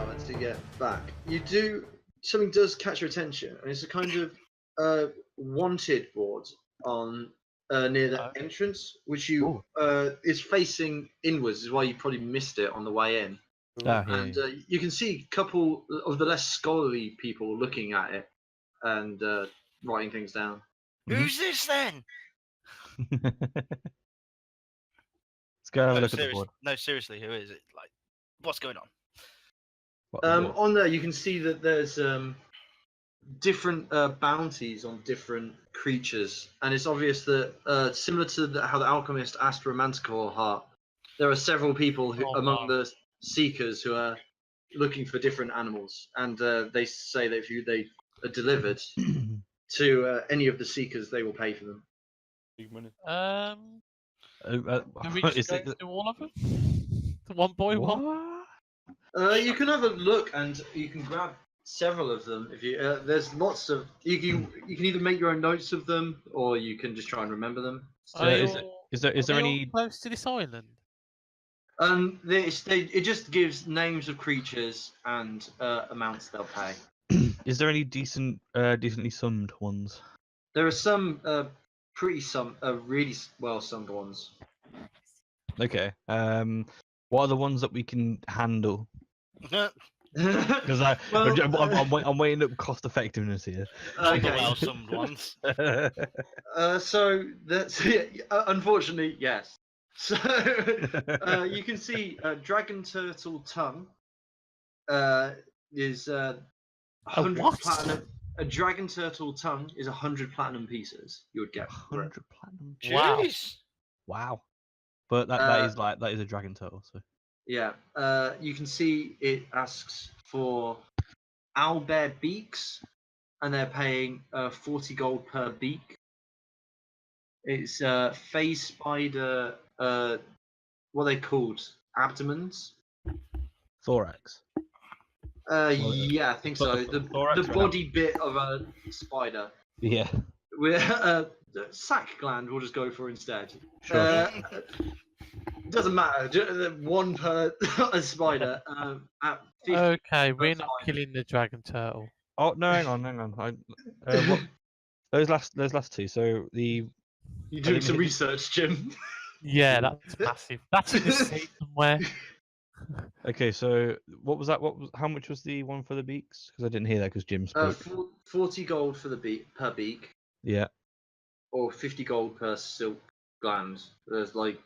tower to get back, something does catch your attention, and it's a kind of wanted board on near the entrance, which is facing inwards. Is why you probably missed it on the way in. And you can see a couple of the less scholarly people looking at it and writing things down. Who's this then? Let's go have a look at the board. No, seriously, who is it? Like, what's going on? On there, you can see that there's different bounties on different creatures, and it's obvious that similar to how the alchemist asked for a manticore heart, there are several people among the seekers who are looking for different animals, and they say that if they are delivered to any of the seekers, they will pay for them. Big money. Can we just go through all of them? One by one? You can have a look, and you can grab several of them. If you there's lots of you can either make your own notes of them, or you can just try and remember them. So is there any close to this island? It just gives names of creatures and amounts they'll pay. Is there any decently summed ones? There are some really well summed ones. Okay. What are the ones that we can handle? Because I'm weighing up cost effectiveness here. Okay. Well summed ones. So that's unfortunately yes. So you can see dragon turtle tongue is 100 platinum. A dragon turtle tongue is 100 platinum pieces. You would get 100 platinum. Jeez. Wow. But that is a dragon turtle. So yeah, you can see it asks for owlbear beaks, and they're paying 40 gold per beak. It's phase spider. What are they called? Abdomens. thorax. Yeah, I think so. The body bit of a spider. Yeah. We're the sac gland. We'll just go for instead. Sure. Doesn't matter. One per a spider. At 50 Okay, we're not killing the dragon turtle. Oh no! Hang on. Those last two. So You're doing some research, Jim. Yeah, that's massive. That's in the sea somewhere. Okay, so what was that? How much was the one for the beaks? Because I didn't hear that because Jim spoke. 40 gold for the per beak. Yeah. Or 50 gold per silk gland. There's a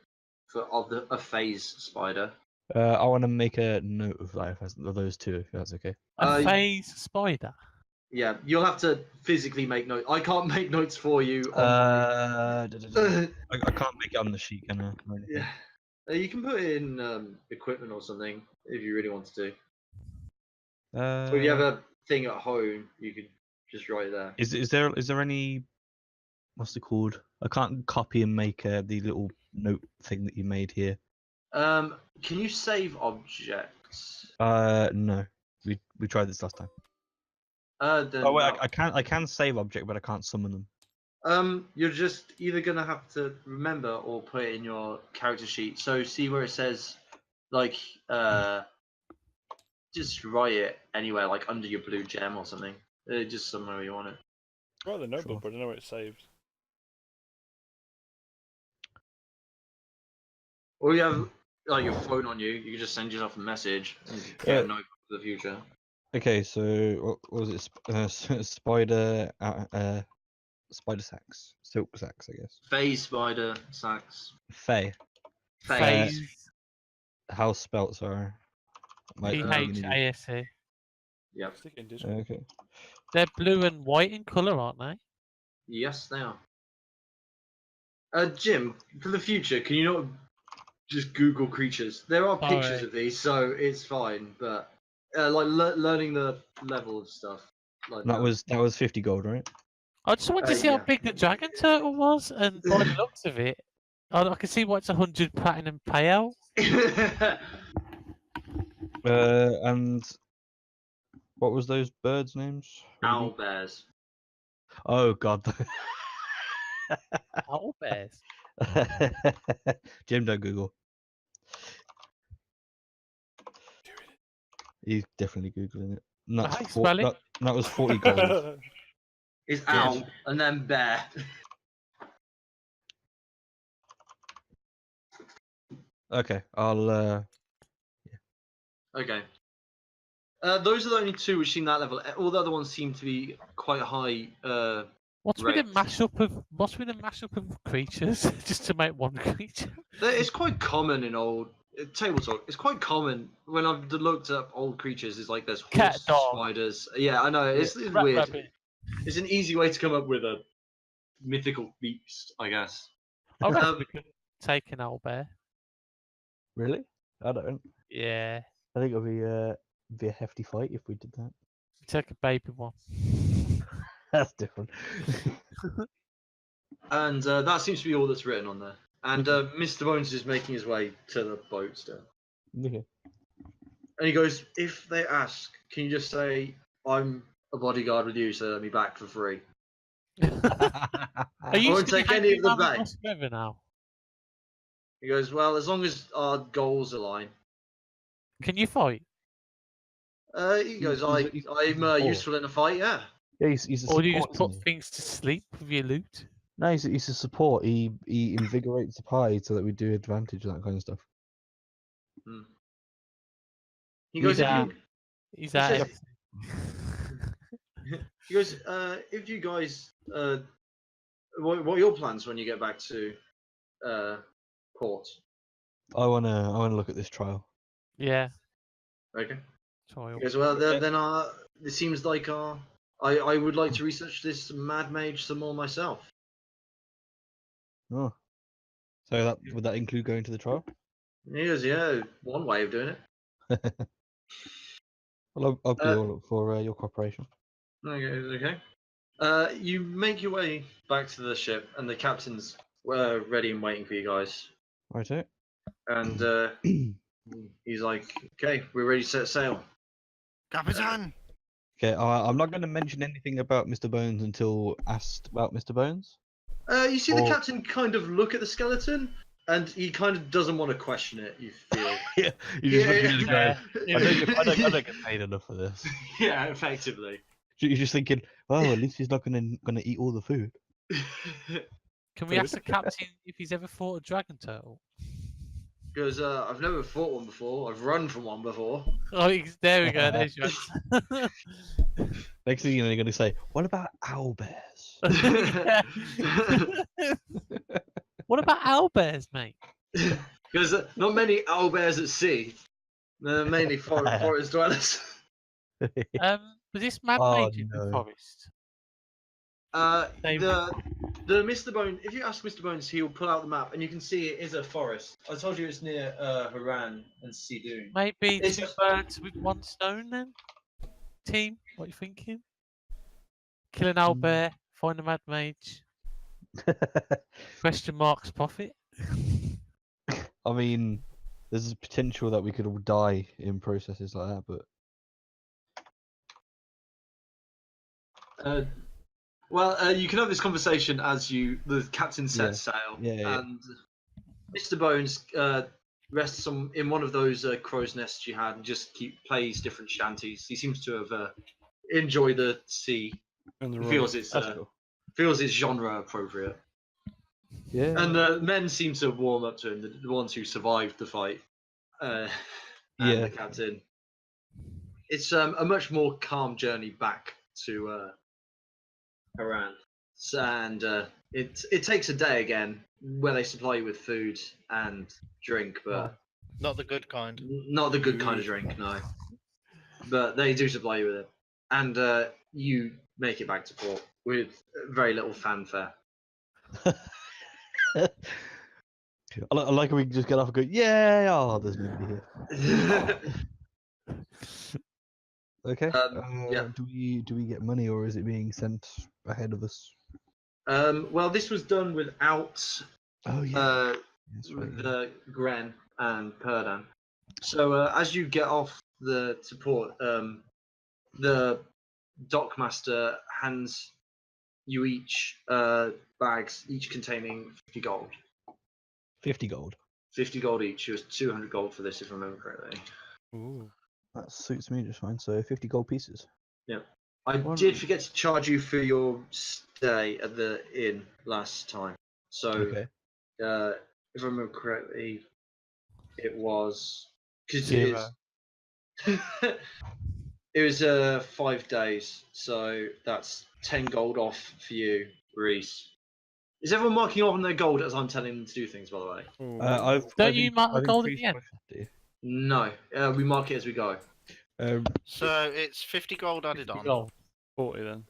phase spider. I want to make a note of that of those two, if that's okay. A phase spider. Yeah, you'll have to physically make notes. I can't make notes for you. I can't make it on the sheet, can I? Yeah. You can put it in equipment or something if you really want to. So if you have a thing at home, you could just write it there. Is there any? What's it called? I can't copy and make the little note thing that you made here. Can you save objects? No. We tried this last time. Then I can save object, but I can't summon them. You're just either gonna have to remember or put it in your character sheet. So see where it says, just write it anywhere, like under your blue gem or something. Just somewhere you want it. Write the notebook, but I don't know where it's saved. Or you have your phone on you. You can just send yourself a message and get a notebook for the future. Okay, so what was it? Spider. Spider sacks, silk sacks, I guess. Phase spider sacks. Phase. How spelt? Sorry. PHASE. Yep. Okay. They're blue and white in colour, aren't they? Yes, they are. Jim, for the future, can you not just Google creatures? There are pictures of these, so it's fine. But learning the level of stuff. That was 50 gold, right? I just wanted to see how big the dragon turtle was, and by the looks of it, I can see why it's 100 platinum payout. And what was those birds' names? Owl bears. Oh God. Owl bears. Jim, don't Google. He's definitely googling it. And How that's you spell it? that was 40 gold. It's owl and then bear. Okay, I'll. Okay. Those are the only two which seem that level. All the other ones seem to be quite high. What's with the Right. mashup of creatures just to make one creature? It's quite common in old table talk. It's quite common when I've looked up old creatures. It's like there's horse Cat, dog. spiders. Yeah, I know. It's Rat, weird. rabbit. It's an easy way to come up with a mythical beast, I guess. I reckon we could take an owl bear. Really? I don't. Yeah. I think it'll be a hefty fight if we did that. Take a baby one. That's different. And that seems to be all that's written on there. And Mr. Bones is making his way to the boat still. Okay. And he goes, if they ask, can you just say, I'm a bodyguard with you, so let me back for free? Are you won't just gonna take any hang of them around with back. us forever now? He goes, well, as long as our goals align. Can you fight? He goes, He's I'm useful in a fight, yeah. Yeah, he's a Or do you support. just put isn't things to sleep with your loot? No, he's a support. He invigorates the pie so that we do advantage and that kind of stuff. He goes, He's if out. you, He's He out. says- everything. he goes, if you guys, what are your plans when you get back to port? I wanna look at this trial. Yeah. Okay. Trial. He goes, well, then it seems like I would like to research this mad mage some more myself. Oh. So that would that include going to the trial? He goes, yeah, one way of doing it. Well, I'll be all up for your cooperation. Okay. You make your way back to the ship, and the captain's ready and waiting for you guys. Right, it. And he's like, okay, we're ready to set sail. Capitan! Okay, I'm not going to mention anything about Mr. Bones until asked about Mr. Bones. You see the captain kind of look at the skeleton, and he kind of doesn't want to question it, you feel. Yeah, you just looking at it going, Yeah. I don't get paid enough for this. Yeah, effectively. You're just thinking, well, at least he's not gonna eat all the food. Can we ask the captain if he's ever fought a dragon turtle? Because I've never fought one before. I've run from one before. Oh, there we go. There's your answer. Next thing you know, you're gonna say, what about owl bears? What about owlbears, mate? Because not many owlbears at sea. They're mainly forest dwellers. Was this mad Oh, mage in the no. forest? The Mr. Bones, if you ask Mr. Bones, he'll pull out the map, and you can see it is a forest. I told you it's near Haran and Sidun. Maybe It's- two birds with one stone then? Team, what are you thinking? Kill an owlbear, find a mad mage, question marks profit. I mean, there's a potential that we could all die in processes like that, but You can have this conversation as the captain sets sail, Yeah. and Mr. Bones rests in one of those crow's nests you had and just plays different shanties. He seems to have enjoyed the sea. And the He rum. feels it's that's cool. genre appropriate. Yeah. And the men seem to warm up to him, the ones who survived the fight. And the captain. It's a much more calm journey back to Haran. And it takes a day again where they supply you with food and drink, but Not the good kind. not the good kind of drink, no. But they do supply you with it. And you make it back to port with very little fanfare. I like how we can just get off and go, yeah, oh, there's nobody here. Okay. Yeah. Do we get money or is it being sent ahead of us? Well, this was done without Oh yeah. That's right, with yeah. Gren and Perdan. So as you get off the support, the dockmaster hands you each bags, each containing 50 gold. 50 gold. 50 gold each. It was 200 gold for this, if I remember correctly. Ooh. That suits me just fine. So 50 gold pieces. I One- did forget to charge you for your stay at the inn last time. So, Okay. if I remember correctly, it was because Zero. it was 5 days. So that's 10 gold off for you, Rhys. Is everyone marking off on their gold as I'm telling them to do things? By the way, Ooh. Don't you mark the gold at the increased end? my 50. no. We mark it as we go. So it's 50 gold added on. Gold. 40 then.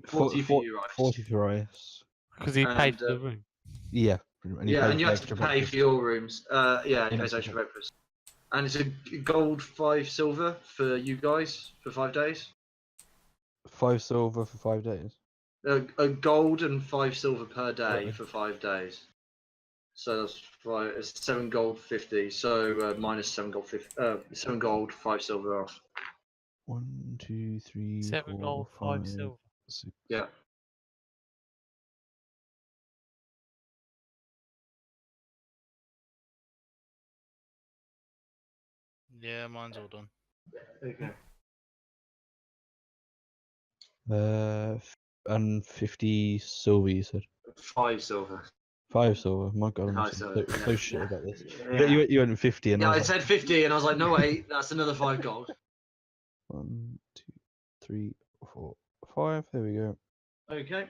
40 for you, right? 40 for Rhys. Because he paid And, for the room. Yeah. And he Yeah, paid and you for have to extra pay breakfast. for your rooms. Yeah, it And pays extra extra breakfast. And it's a gold 5 silver for you guys for 5 days. 5 silver for 5 days. A gold and 5 silver per day Okay. for 5 days. So that's it's 7 gold 50. So minus 7 gold 50. 7 gold 5 silver off. 1, 2, 3, 7 4, gold, 5 5, silver. 6. Yeah. Yeah, mine's all done. Okay. And 50 silver, you said. 5 silver. 5 silver. My God, I'm 5 so, silver. so shit about this. Yeah. You went 50 and Yeah, I I was like, said 50, and I was like, no wait, that's another 5 gold. 1, 2, 3, 4, 5. There we go. Okay.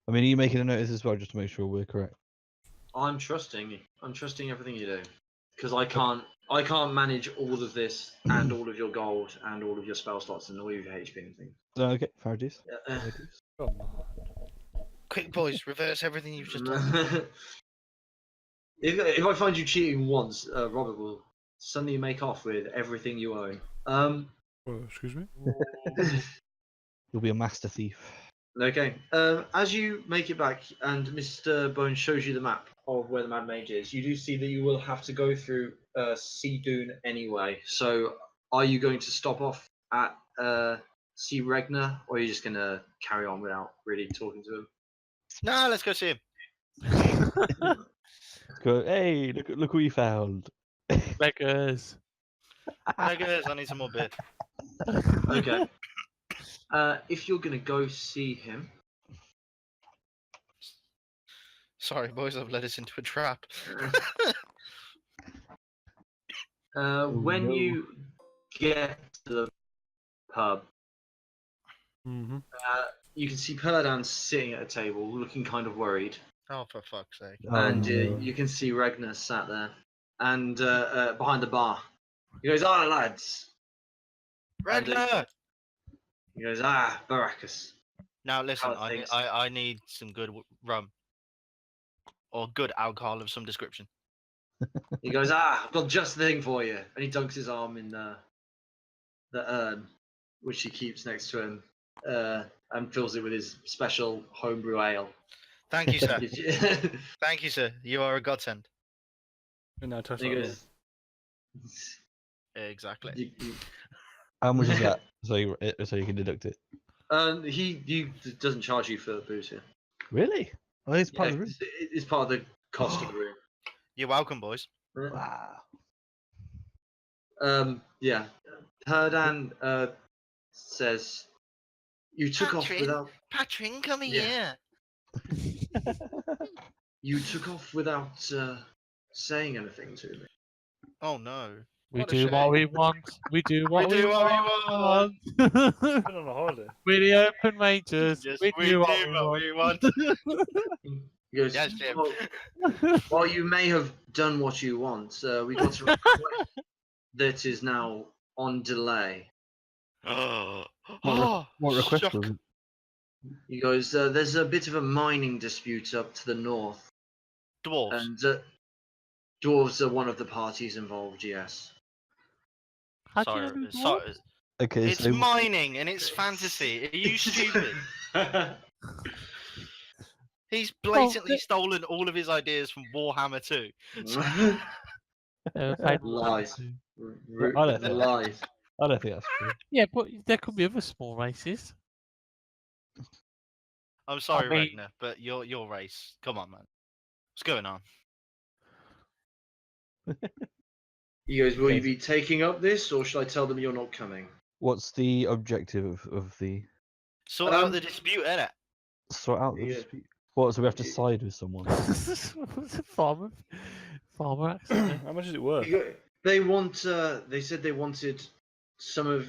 I mean, are you making a note of this as well, just to make sure we're correct? I'm trusting you. I'm trusting everything you do, because I can't manage all of this and all of your gold and all of your spell slots and all of your HP and things. Okay, fair dues. Yeah. Fair dues. Come on. Quick, boys, reverse everything you've just done. if I find you cheating once, Robert will suddenly make off with everything you own. Oh, excuse me? You'll be a master thief. Okay. As you make it back and Mr. Bones shows you the map of where the Mad Mage is, you do see that you will have to go through Sea Dune anyway. So, are you going to stop off at Sea Regna, or are you just going to carry on without really talking to him? Nah, let's go see him. Let's go. Hey, look what we found. Beggars. Hey guys, I need some more beer. Okay. If you're going to go see him, Sorry, boys, I've led us into a trap. when no. you get to the pub, Mm-hmm. you can see Perdan sitting at a table, looking kind of worried, Oh, for fuck's sake. and no. you can see Regner sat there, and behind the bar, he goes, "Ah, lads." And, Redler! he goes, "Ah, Baracus." Now listen, How are things? I need some good rum. Or good alcohol of some description. He goes, "Ah, I've got just the thing for you," and he dunks his arm in the urn, which he keeps next to him, and fills it with his special homebrew ale. Thank you, sir. And Thank you, sir. You are a godsend. And now touch he that goes, Exactly. How much is that? So you can deduct it. he doesn't charge you for booze here. Really? Oh, it's part Yeah, of the room. it's part of the cost of the room. You're welcome, boys. Wow. Yeah. Herdan says, "You took off Patrin? without. Patrin, come Yeah. here. You took off without saying anything to me." Oh no. We What a do what shame. we want. We do what we do what we want. Been on a holiday. We're the open majors. Yes, we do what we want. He goes, Yes, Jim. While you may have done what you want, we got a request that is now on delay." Oh, What request shock. was it? He goes, "There's a bit of a mining dispute up to the north, Dwarves. and dwarves are one of the parties involved, yes." How do you know Sorry, who sorry. dwarves? Okay, It's so mining and it's fantasy. Are you stupid? He's blatantly stolen all of his ideas from Warhammer 2. Lies. Lies. Lies. I don't think that's true. Yeah, but there could be other small races. I'm sorry, mean- Regner, but your race. Come on, man. What's going on? He goes, will you be taking up this, or should I tell them you're not coming? What's the objective of the Sort out the dispute, innit? sort out the Yeah. dispute? What? So we have to side with someone? What's a farmer accent? Then? How much is it worth? They want. They said they wanted some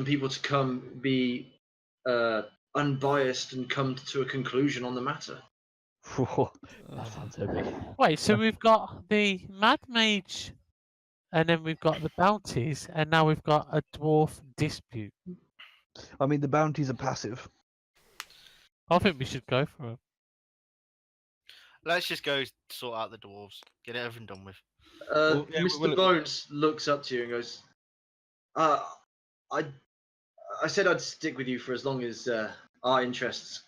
people to come be unbiased and come to a conclusion on the matter. That sounds heavy. Wait, so we've got the Mad Mage, and then we've got the bounties, and now we've got a dwarf dispute. I mean, the bounties are passive. I think we should go for it. Let's just go sort out the dwarves. Get everything done with. Mr. Bones looks up to you and goes, I said I'd stick with you for as long as our interests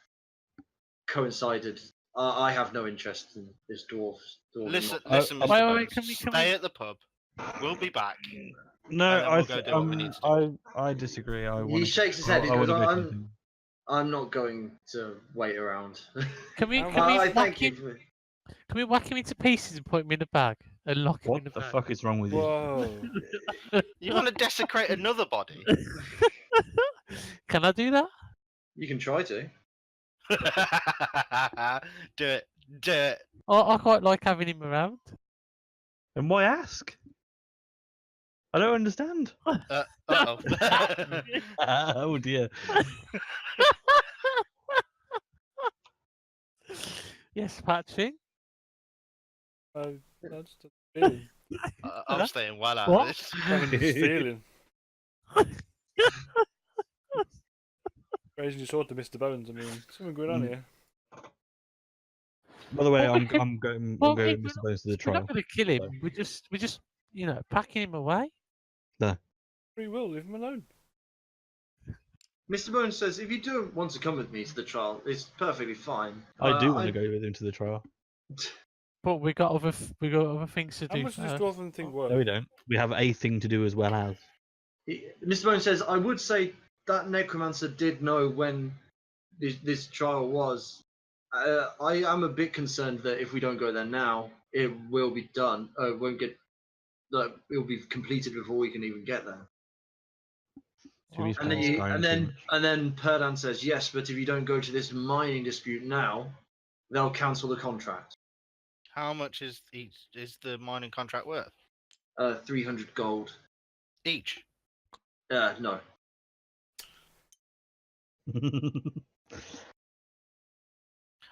coincided. I have no interest in this dwarf. Listen, wait, Mr. wait, Bones, can we- stay at the pub. We'll be back. No, And then we'll go do what we need to I disagree. He shakes his head. He goes, wanna make anything. I'm not going to wait around. Can we I whack thank you. him? Can we whack him into pieces and put him in a bag and lock him in What the the bag? fuck is wrong with you? Whoa. You want to desecrate another body? Can I do that? You can try to. Do it. Do it. I quite like having him around. And why ask? I don't understand. Uh-oh. Oh dear. Yes, Patrick. That's the feeling. I'm staying well out What? of this. Having this feeling. Raising your sword to Mr. Bones. I mean, something going on here. By the way, Well, we I'm can- I'm going well, I'm going we're Mr. Bones to the We're trial. not going to kill him. We're just packing him away. Free will, leave him alone. Mr. Bones says, if you do want to come with me to the trial, it's perfectly fine. I do want to go with him to the trial. But we got other things to How do. much does this first. dwarven thing worth? No, we don't. We have a thing to do as well as. Mr. Bones says, I would say that necromancer did know when this trial was. I am a bit concerned that if we don't go there now, it will be done. It will be completed before we can even get there. Should we Well, spend Skyrim too much? And then Perdan says, yes, but if you don't go to this mining dispute now, they'll cancel the contract. How much is the mining contract worth? 300 gold. Each. No.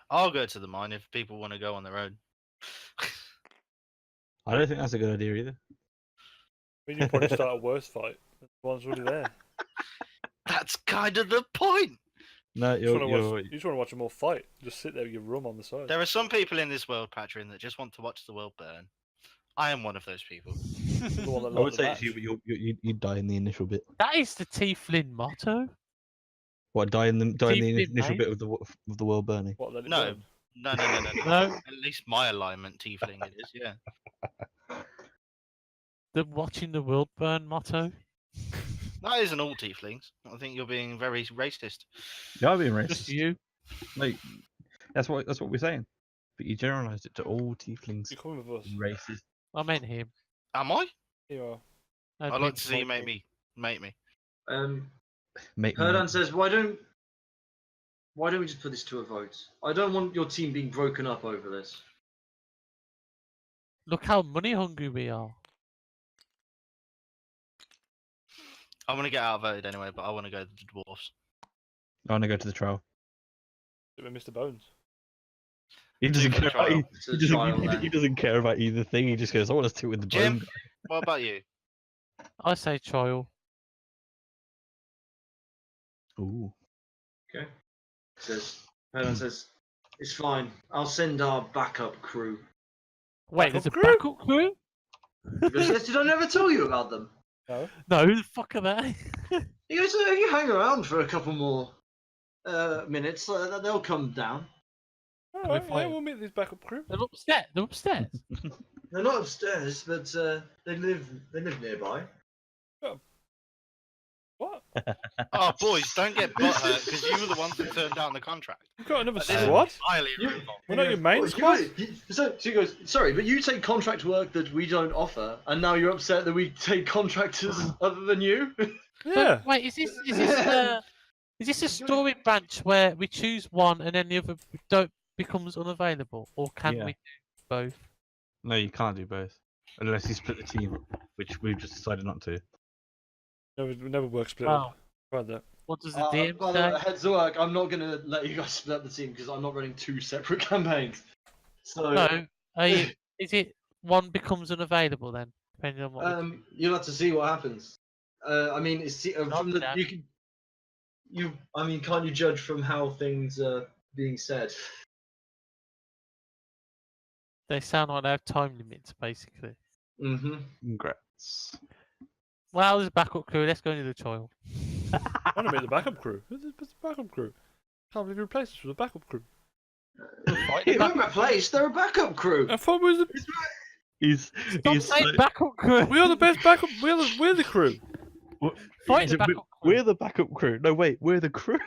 I'll go to the mine if people want to go on their own. I don't think that's a good idea either. I mean, you probably start a worse fight. The one's already there. That's kind of the point. No, You just want to watch them all fight. Just sit there with your rum on the side. There are some people in this world, Patrin, that just want to watch the world burn. I am one of those people. The one that I would lost the say match. it's you'd die in the initial bit. That is the Tiefling motto. What, die in the Tiefling, initial mate. bit of the world burning? What, let it No. burn? No. No, At least my alignment, tiefling, it is. Yeah. the watching the world burn motto. That isn't all tieflings. I think you're being very racist. Yeah, I'm being Just racist. you. Like, that's what we're saying. But you generalised it to all tieflings. You're coming with us. Racist. I meant him. Am I? You are. And I'd like people to see you like mate me. Make me- Perdan says, why don't we just put this to a vote? I don't want your team being broken up over this. Look how money hungry we are. I want to get outvoted anyway, but I want to go to the dwarfs. I want to go to the trial. Sit with Mr. Bones. He doesn't Go to care the about. trial. To the trial, He then. doesn't care about either thing. He just goes, "I want to sit with the Jim? bone." What about you? I say trial. Ooh. Perdan says, it's fine. I'll send our backup crew. Wait, there's a Backup backup crew? He goes, yes, did I never tell you about them? No? No, who the fuck are they? He goes, if you hang around for a couple more minutes, they'll come down. Alright, fight yeah, him? we'll meet this backup crew. They're upstairs. They're upstairs. They're not upstairs, but they live nearby. What? Oh, boys, don't get butthurt because you were the ones that turned down the contract. We've got another This is squad. entirely You- your fault. We're not your main Well, squad. So she goes, sorry, but you take contract work that we don't offer, and now you're upset that we take contractors other than you? Yeah. But wait, is this a story branch where we choose one and then the other don't becomes unavailable, or can Yeah. we do both? No, you can't do both unless you split the team, which we've just decided not to. Never work split Oh, up. Tried that. what does the DM By the say? way, heads of work, I'm not going to let you guys split up the team because I'm not running 2 separate campaigns. So, No, is it one becomes unavailable then, depending on what? we choose? you'll have to see what happens. I mean, it's from the that. I mean, can't you judge from how things are being said? They sound like they have time limits, basically. Mm-hmm. Congrats. Well, there's a backup crew. Let's go into the trial. I want to meet the backup crew. Who's the backup crew? Can't believe you replaced us with a backup crew. They weren't replaced. They're a backup crew. I thought we was He's Stop saying so- backup crew. we are the best backup. We're the crew. Fight the we- backup crew. We're the backup crew. No, wait, we're the crew.